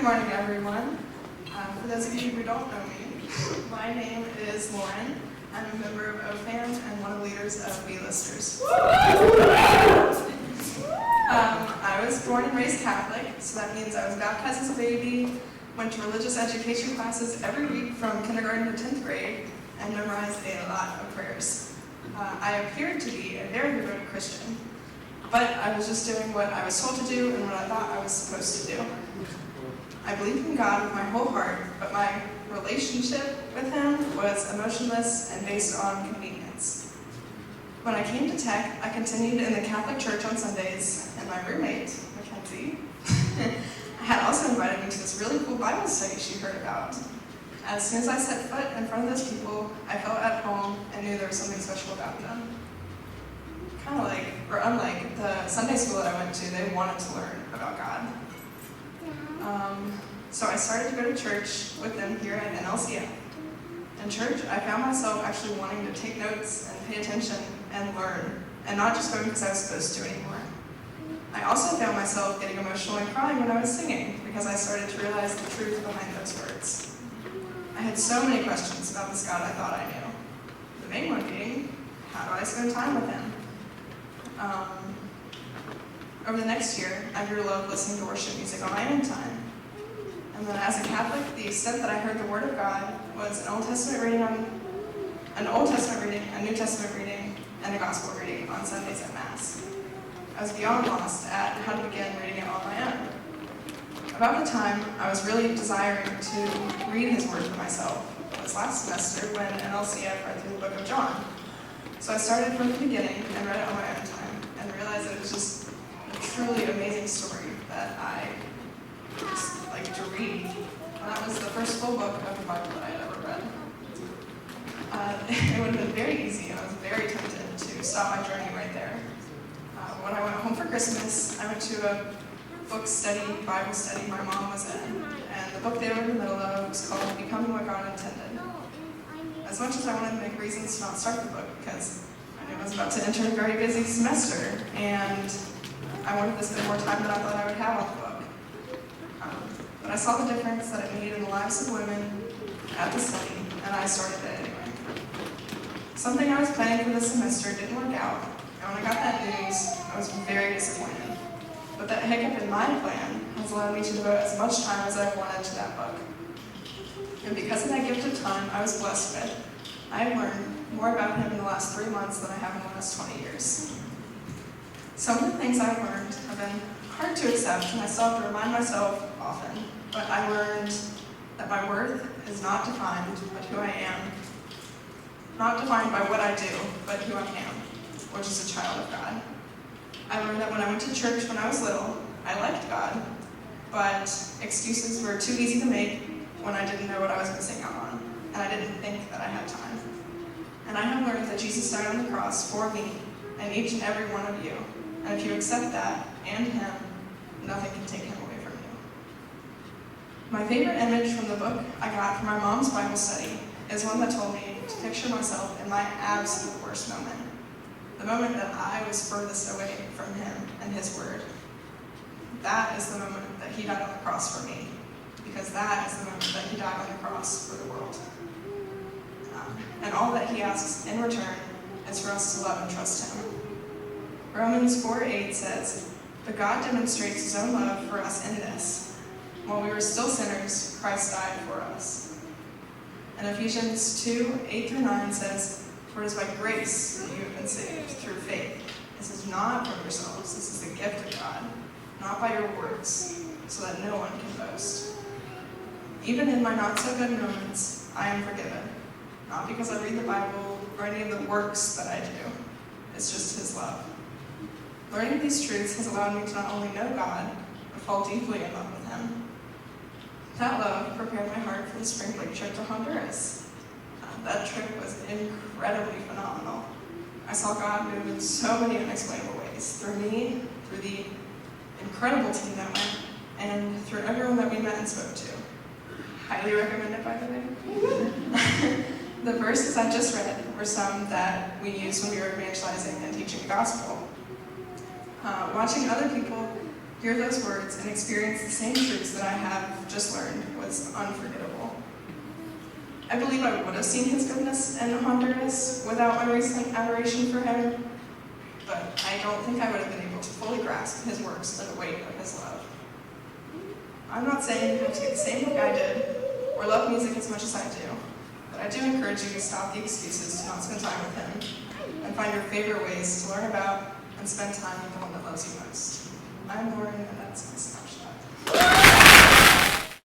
morning, everyone. For those of you who don't know me, my name is Loren. I'm a member of OFAM and one of the leaders of B-Listers. I was born and raised Catholic, so that means I was baptized as a baby, went to religious education classes every week from kindergarten to 10th grade, and memorized a lot of prayers. I appeared to be a very devoted Christian, but I was just doing what I was told to do and what I thought I was supposed to do. I believed in God with my whole heart, but my relationship with Him was emotionless and based on convenience. When I came to Tech, I continued in the Catholic Church on Sundays, and my roommate, Mackenzie, had also invited me to this really cool Bible study she heard about. As soon as I set foot in front of those people, I felt at home and knew there was something special about them. Kind of like, or unlike the Sunday school that I went to, they wanted to learn about God. So I started to go to church with them here at NLCF. In church, I found myself actually wanting to take notes and pay attention and learn, and not just going because I was supposed to anymore. I also found myself getting emotional and crying when I was singing, because I started to realize the truth behind those words. I had so many questions about this God I thought I knew. The main one being, how do I spend time with Him? Over the next year, I grew to love listening to worship music on my own time. And then as a Catholic, the extent that I heard the Word of God was an Old Testament reading, a New Testament reading, and a Gospel reading on Sundays at Mass. I was beyond lost at how to begin reading it on my own. About the time I was really desiring to read His Word for myself was last semester when NLCF read through the book of John. So I started from the beginning and read it on my own time and realized that it was just a truly amazing story that I just like to read. And that was the first full book of the Bible that I had ever read. It would have been very easy, and I was very tempted to stop my journey right there. When I went home for Christmas, I went to a book study, Bible study my mom was in, and the book they were in the middle of was called Becoming What God Intended. As much as I wanted to make reasons to not start the book, because I knew I was about to enter a very busy semester, and I wanted to spend more time than I thought I would have on the book. But I saw the difference that it made in the lives of women at the study, and I started it anyway. Something I was planning for this semester didn't work out, and when I got that news, I was very disappointed. But that hiccup in my plan has allowed me to devote as much time as I've wanted to that book. And because of that gift of time I was blessed with, I have learned more about Him in the last 3 months than I have in the last 20 years. Some of the things I've learned have been hard to accept, and I still have to remind myself often, but I learned that my worth is not defined by who I am, not defined by what I do, but who I am, which is a child of God. I learned that when I went to church when I was little, I liked God, but excuses were too easy to make when I didn't know what I was missing out on, and I didn't think that I had time. And I have learned that Jesus died on the cross for me, and each and every one of you. And if you accept that, and Him, nothing can take Him away from you. My favorite image from the book I got from my mom's Bible study is one that told me to picture myself in my absolute worst moment. The moment that I was furthest away from Him and His Word. That is the moment that He died on the cross for me. Because that is the moment that He died on the cross for the world. And all that He asks in return is for us to love and trust Him. Romans 4:8 says, "But God demonstrates His own love for us in this. While we were still sinners, Christ died for us." And Ephesians 2:8-9 says, "For it is by grace that you have been saved through faith. This is not from yourselves, this is the gift of God, not by your works, so that no one can boast." Even in my not-so-good moments, I am forgiven. Not because I read the Bible or any of the works that I do. It's just His love. Learning these truths has allowed me to not only know God, but fall deeply in love with Him. That love prepared my heart for the spring break trip to Honduras. That trip was incredibly phenomenal. I saw God move in so many unexplainable ways, through me, through the incredible team that went, and through everyone that we met and spoke to. Highly recommend it, by the way. The verses I just read were some that we used when we were evangelizing and teaching the gospel. Watching other people hear those words, and experience the same truths that I have just learned was unforgettable. I believe I would have seen his goodness in Honduras without my recent adoration for him, but I don't think I would have been able to fully grasp his works or the weight of his love. I'm not saying you have to get the same book I did, or love music as much as I do, but I do encourage you to stop the excuses to not spend time with him, and find your favorite ways to learn about and spend time with the one that loves you most. I'm Loren, and that's my Snapshot.